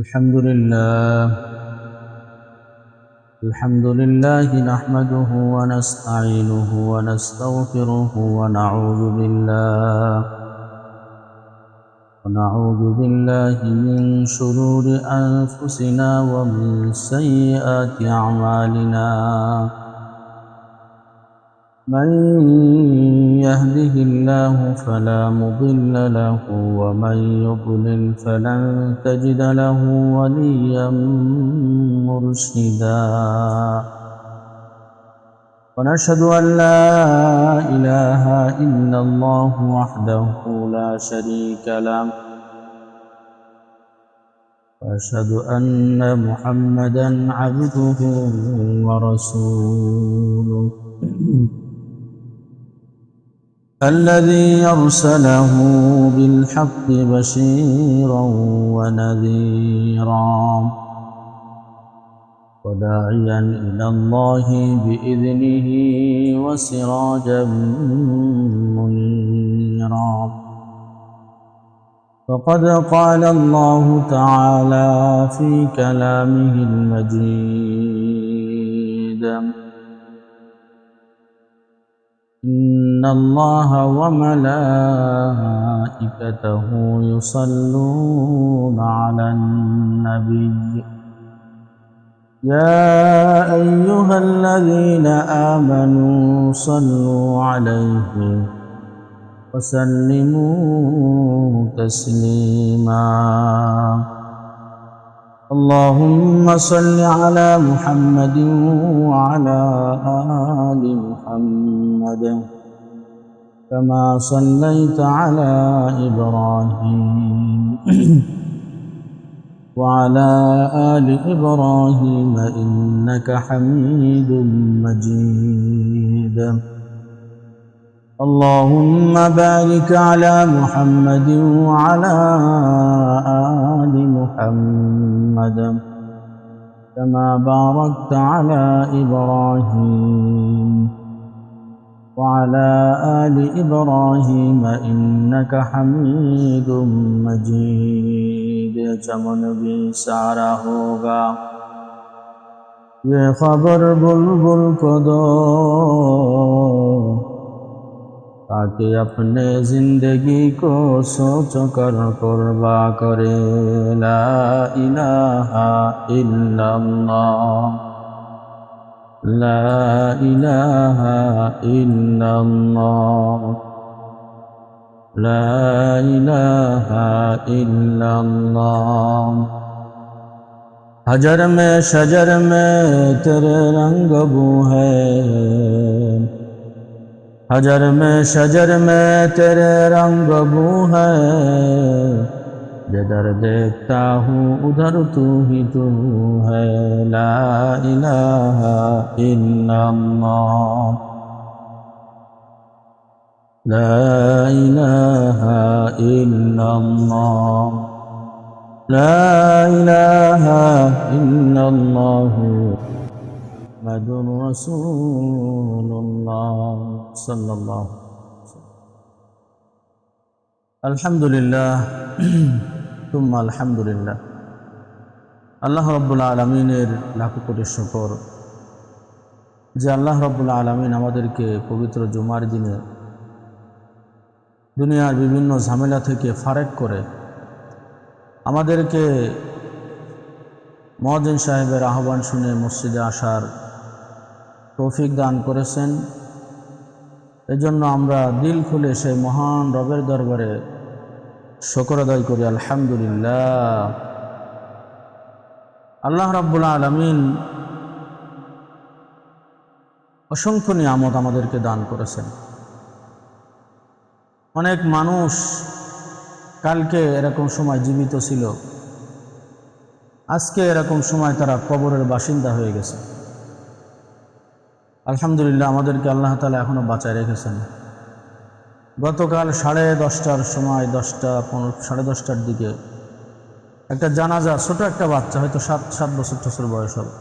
الحمد لله نحمده ونستعينه ونستغفره ونعوذ بالله من شرور أنفسنا ومن سيئات أعمالنا. من يهده الله فلا مضل له ومن يضلل فلن تجد له وليا مرشدا. ونشهد أن لا إله إلا الله وحده لا شريك له وأشهد أن محمدا عبده ورسوله الذي أرسله بالحق بشيرا ونذيرا وداعيا إلى الله بإذنه وسراجا منيرا. فقد قال الله تعالى في كلامه المجيد: إن الله وملائكته يصلون على النبي يا أيها الذين آمنوا صلوا عليه وسلموا تسليما. اللهم صل على محمد وعلى آل محمد كما صليت على إبراهيم وعلى آل إبراهيم إنك حميد مجيد. اللهم بارك على محمد وعلى آل محمد كما باركت على إبراهيم وعلى آل إبراهيم إنك حميد مجيد. चमन भी सारा होगा ये खबर बुलबुल को दो ताकि अपने जिंदगी को सोच कर कुर्बा करे. ला इलाहा इल्लल्लाह ला इलाहा इल्लल्लाह ला इलाहा इल्लल्लाह. हजर में शजर में तेरे रंग बू है, हजर में शजर में तेरे रंग बू है. जिधर देखता हूँ उधर तू ही तू है. ला इलाहा इल्लल्लाह ला इलाहा इल्लल्लाह ला इलाहा इल्लल्लाह मुहम्मदुर रसूलुल्लाह सल्लल्लाहु अलैहि वसल्लम. अल्हम्दुलिल्लाह तुम्मा अल्हम्दुलिल्लाह. আল্লাহ রাব্বুল আলামিনের লাখ কোটি শুকর যে আল্লাহ রাব্বুল আলামিন আমাদেরকে পবিত্র জুমার দিনে দুনিয়ার বিভিন্ন ঝামেলা থেকে ফারেক করে আমাদেরকে মুয়াজ্জিন সাহেবের আহ্বান শুনে মসজিদে আসার তৌফিক দান করেছেন. এজন্য আমরা দিল খুলে সেই মহান রবের দরবারে শুকর আদায় করি আলহামদুলিল্লাহ. আল্লাহ রাব্বুল আলামিন অসংখ্য নিয়ামত আমাদেরকে দান করেছেন. অনেক মানুষ কালকে এরকম সময় জীবিত ছিল, আজকে এরকম সময় তারা কবরের বাসিন্দা হয়ে গেছে. আলহামদুলিল্লাহ আমাদেরকে আল্লাহ তাআলা এখনো বাঁচায় রেখেছেন. গতকাল 10:30টার সময় 10:10টার দিকে একটা জানাজা, ছোট একটা বাচ্চা, হয়তো 7 বছর বয়স হবে,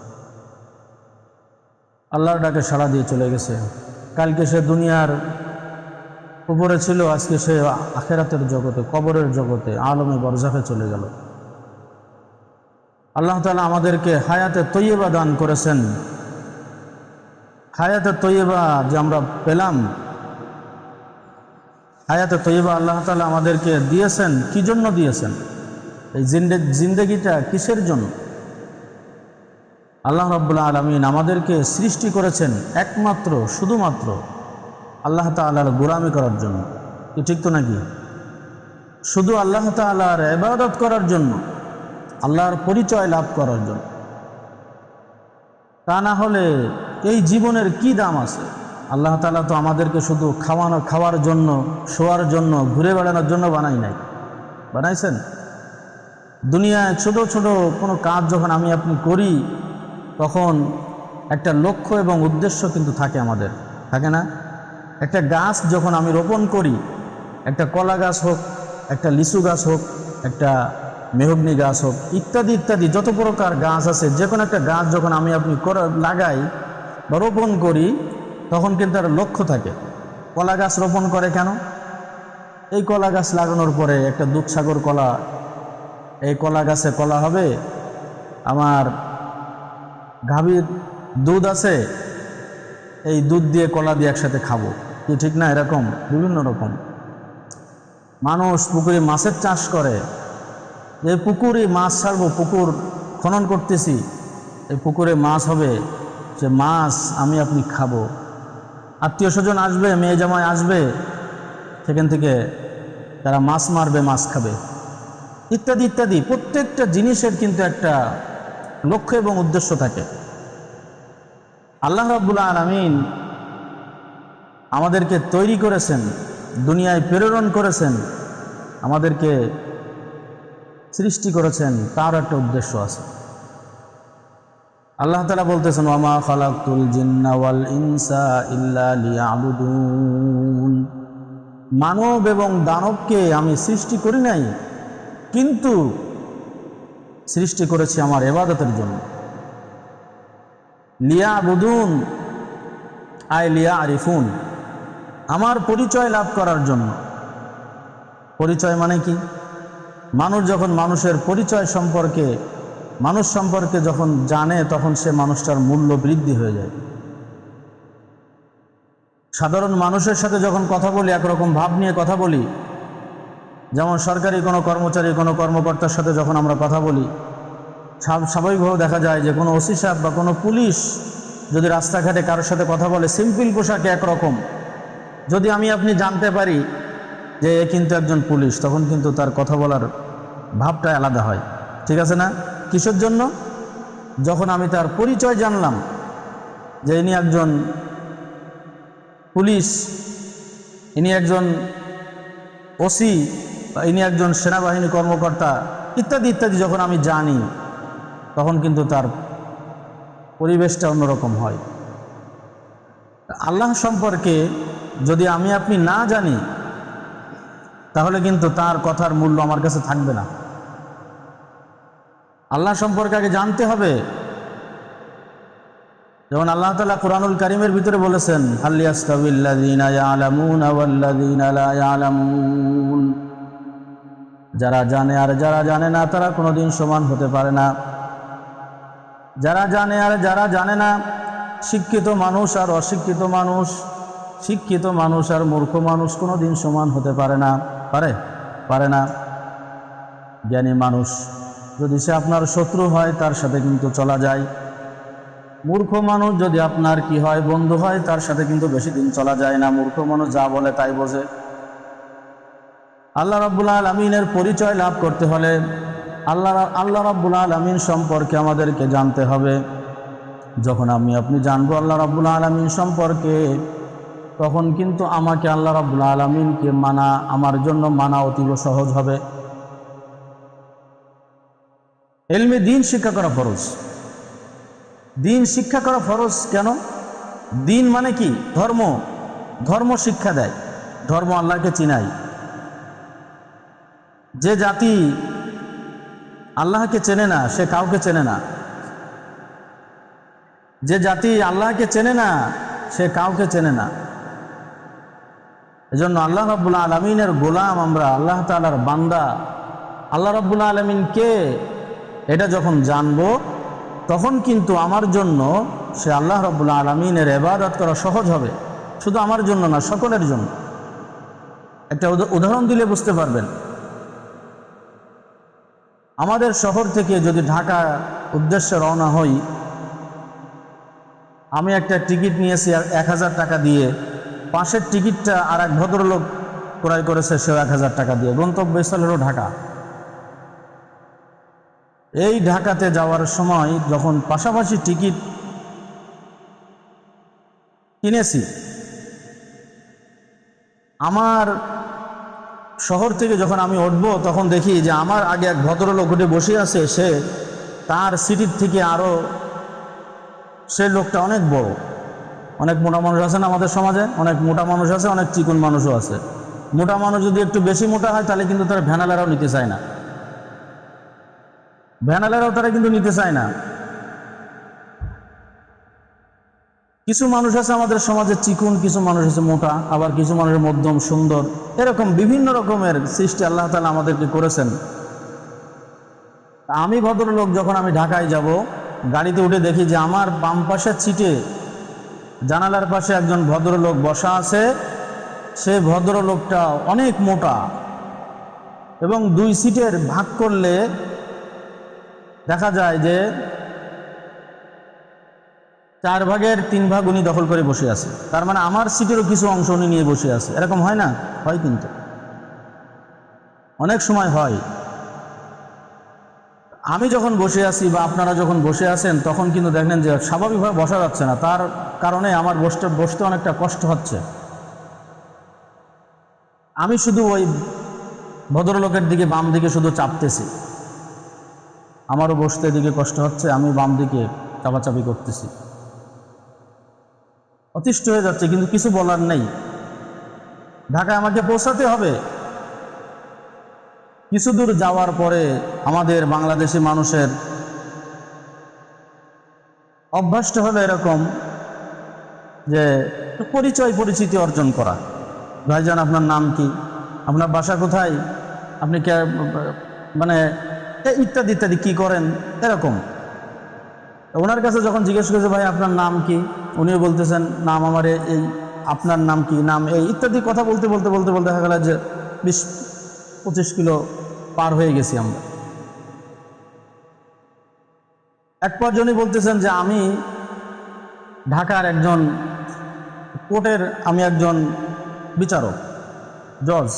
আল্লাহর ডাকে সাড়া দিয়ে চলে গেছে. কালকে সে দুনিয়ার উপরে ছিল, আজকে সে আখিরাতের জগতে, কবরের জগতে, আলমে বরজাখে চলে গেল। আল্লাহ তাআলা আমাদেরকে হায়াতে তৈয়বা দান করেছেন। হায়াতে তৈয়বা যে আমরা পেলাম, হায়াতে তৈয়বা আল্লাহ তাআলা আমাদেরকে দিয়েছেন, কি জন্য দিয়েছেন? এই জিন্দেগিটা কিসের জন্য? আল্লাহ রাব্বুল আলামিন আমাদেরকে সৃষ্টি করেছেন একমাত্র শুধুমাত্র আল্লাহ তাআলার গোলামি করার জন্য। কি ঠিক তো নাকি? শুধু আল্লাহ তাআলার ইবাদত করার জন্য, আল্লাহর পরিচয় লাভ করার জন্য। তা না হলে এই জীবনের কি দাম আছে? আল্লাহ তাআলা তো আমাদেরকে শুধু খাওয়ার জন্য, শোয়ার জন্য, ঘুরে বেড়ানোর জন্য বানাইছেন। দুনিয়ায় ছোট ছোট কোনো কাজ যখন আমি আপনি করি, তখন একটা লক্ষ্য এবং উদ্দেশ্য কিন্তু থাকে আমাদের, থাকে না? একটা গাছ যখন আমি রোপণ করি, একটা কলা গাছ হোক, একটা লিচু গাছ হোক, একটা মেহগনি গাছ হোক, ইত্যাদি ইত্যাদি যত প্রকার গাছ আছে, যে কোনো একটা গাছ যখন আমি আপনি লাগাই বা রোপণ করি, তখন কিন্তু একটা লক্ষ্য থাকে। কলা গাছ রোপণ করে কেন? এই কলা গাছ লাগানোর পরে একটা দুধসাগর কলা, এই কলা গাছে কলা হবে, আমার গাভীর দুধ আছে, এই দুধ দিয়ে কলা দিয়ে একসাথে খাবো, কি ঠিক না? এরকম বিভিন্ন রকম মানুষ পুকুরে মাছের চাষ করে, যে পুকুরে মাছ ছাড়বো, পুকুর খনন করতেছি, এই পুকুরে মাছ হবে, সে মাছ আমি আপনি খাবো, আত্মীয় স্বজন আসবে, মেয়ে জামাই আসবে, সেখান থেকে তারা মাছ মারবে, মাছ খাবে, ইত্যাদি ইত্যাদি। প্রত্যেকটা জিনিসের কিন্তু একটা লক্ষ্য এবং উদ্দেশ্য থাকে। আল্লাহ রাব্বুল আলামিন আমাদেরকে তৈরি করেছেন, দুনিয়ায় প্রেরণ করেছেন, আমাদেরকে সৃষ্টি করেছেন, তার একটা উদ্দেশ্য আছে। আল্লাহ তাআলা বলতেছেন, ওয়ামা খালাকতুল জিন্না ওয়াল ইনসা ইল্লা লিয়াবুদুন। মানব এবং দানবকে আমি সৃষ্টি করি নাই, কিন্তু সৃষ্টি করেছি আমার ইবাদতের জন্য। লিয়াবুদুন আই লিয়ারিফুন, আমার পরিচয় লাভ করার জন্য। পরিচয় মানে কি? মানুষ যখন মানুষের পরিচয় সম্পর্কে, মানুষ সম্পর্কে যখন জানে, তখন সে মানুষটার মূল্য বৃদ্ধি হয়ে যায়। সাধারণ মানুষের সাথে যখন কথা বলি, একরকম ভাব নিয়ে কথা বলি, যেমন সরকারি কোনো কর্মচারী, কোনো কর্মকর্তার সাথে যখন আমরা কথা বলি, স্বাভাবিকভাবে দেখা যায় যে কোনো ওসি সাহেব বা কোনো পুলিশ যদি রাস্তাঘাটে কারোর সাথে কথা বলে, সিম্পল পোশাকে একরকম, যদি আমি আপনি জানতে পারি যে এ কিন্তু একজন পুলিশ, তখন কিন্তু তার কথা বলার ভাবটা আলাদা হয়, ঠিক আছে না? কিসের জন্য? যখন আমি তার পরিচয় জানলাম যে ইনি একজন পুলিশ, ইনি একজন ওসি, বা ইনি একজন সেনাবাহিনী কর্মকর্তা, ইত্যাদি ইত্যাদি, যখন আমি জানি, তখন কিন্তু তার পরিবেশটা অন্যরকম হয়। আল্লাহ সম্পর্কে যদি আমি আপনি না জানি, তাহলে কিন্তু তার কথার মূল্য আমার কাছে থাকবে না। আল্লাহ সম্পর্কে আগে জানতে হবে। যেমন আল্লাহ তাআলা কুরআনুল কারীমের ভিতরে বলেছেন, হাল ইয়াস্তাবিল্লাযীনা ইয়ালামুনা ওয়াল্লাযীনা লা ইয়ালামুন, যারা জানে আর যারা জানে না, তারা কোনোদিন সমান হতে পারে না। যারা জানে আর যারা জানে না, শিক্ষিত মানুষ আর অশিক্ষিত মানুষ, শিক্ষিত মানুষ আর মূর্খ মানুষ কোনোদিন সমান হতে পারে না। পারে না। জ্ঞানী মানুষ যদি সে আপনার শত্রু হয়, তার সাথে কিন্তু চলা যায়। মূর্খ মানুষ যদি আপনার কি হয়, বন্ধু হয়, তার সাথে কিন্তু বেশি দিন চলা যায় না। মূর্খ মানুষ যা বলে তাই বোঝে। আল্লাহ রাব্বুল আলামিনের পরিচয় লাভ করতে হলে আল্লাহ রাব্বুল আলামিন সম্পর্কে আমাদেরকে জানতে হবে। যখন আমি আপনি জানবো আল্লাহ রাব্বুল আলামিন সম্পর্কে, তখন কিন্তু আমাকে আল্লাহ রাব্বুল আলামিনকে মানা, আমার জন্য মানা অতীব সহজ হবে। ইলমে দ্বীন শিক্ষা করা ফরজ। দ্বীন শিক্ষা করা ফরজ কেন? দ্বীন মানে কি? ধর্ম শিক্ষা দেয়, ধর্ম আল্লাহকে চিনাই। যে জাতি আল্লাহকে চেনে না, সে কাউকে চেনে না। যে জাতি আল্লাহকে চেনে না, সে কাউকে চেনে না। এজন্য আল্লাহ রাব্বুল আলামিনের গোলাম আমরা, আল্লাহ তাআলার বান্দা। আল্লাহ রাব্বুল আলামিন কে? এটা যখন জানবো তখন কিন্তু আমার জন্য সে আল্লাহ রাব্বুল আলামিনের ইবাদত করা সহজ হবে। শুধু আমার জন্য না, সকলের জন্য। একটা উদাহরণ দিলে বুঝতে পারবেন। আমাদের শহর থেকে যদি ঢাকা উদ্দেশ্যে রওনা হই, আমি একটা টিকিট নিয়েছি 1000 টাকা দিয়ে, পাশের টিকিটটা আর এক ভদ্রলোক ক্রয় করেছে সেও 1000 টাকা দিয়ে। গন্তব্যস্থল হলো ঢাকা। এই ঢাকাতে যাওয়ার সময় যখন পাশাপাশি টিকিট কিনেছি, আমার শহর থেকে যখন আমি উঠবো তখন দেখি যে আমার আগে এক ভদ্রলোক উঠে বসে আছে, সে তার সিটির থেকে আরো সে লোকটা অনেক বড়। অনেক মোটা মানুষ আছে না আমাদের সমাজে, অনেক মোটা মানুষ আছে, অনেক চিকন মানুষও আছে। মোটা মানুষ যদি একটু বেশি মোটা হয় তাহলে কিন্তু তারা ভ্যানালারাও নিতে চায় না, ভ্যানালারাও তারা কিন্তু নিতে চায় না। কিছু মানুষ আছে আমাদের সমাজে চিকন, কিছু মানুষ আছে মোটা, আবার কিছু মানুষের মধ্যম সুন্দর, এরকম বিভিন্ন রকমের সৃষ্টি আল্লাহ তাআলা আমাদেরকে করেছেন। আমি ভদ্রলোক যখন আমি ঢাকায় যাব, গাড়িতে উঠে দেখি যে আমার বাম পাশের সিটে জানালার পাশে একজন ভদ্রলোক বসা আছে। সে ভদ্রলোকটা অনেক মোটা এবং 2 সিটের ভাগ করলে দেখা যায় যে 4 ভাগের 3 ভাগ উনি দখল করে বসে আছে। তার মানে আমার সিটেরও কিছু অংশ উনি নিয়ে বসে আছে। এরকম হয় না? হয়, কিন্তু অনেক সময় হয়। আমি যখন বসে আছি বা আপনারা যখন বসে আছেন তখন কিন্তু দেখেন যে স্বাভাবিকভাবে বসা যাচ্ছে না, তার কারণে আমার বসতে অনেকটা কষ্ট হচ্ছে। আমি শুধু ওই ভদ্রলোকের দিকে বাম দিকে শুধু চাপতেছি, আমারও বসতে দিকে কষ্ট হচ্ছে, আমি বাম দিকে চাপাচাপি করতেছি, অতিষ্ঠ হয়ে যাচ্ছে, কিন্তু কিছু বলার নেই। ঢাকায় আমাকে পৌঁছাতে হবে। কিছু দূর যাওয়ার পরে আমাদের বাংলাদেশি মানুষের অভ্যাসটা হলো এরকম যে পরিচিতি অর্জন করা। ভাইজান, আপনার নাম কি? আপনার বাসা কোথায়? আপনি কে, মানে ইত্যাদি ইত্যাদি, কি করেন, এরকম। ওনার কাছে যখন জিজ্ঞেস করেছে ভাই আপনার নাম কি, উনিও বলতেছেন নাম আমার এই, আপনার নাম কি, নাম এই, ইত্যাদি কথা বলতে বলতে বলতে বলতে দেখা গেল যে 20-25 কিলো পার হয়ে গেছি আমরা। এক পর্যায়ে বলতেছেন যে আমি ঢাকার একজন কোর্টের, আমি একজন বিচারক, জজ।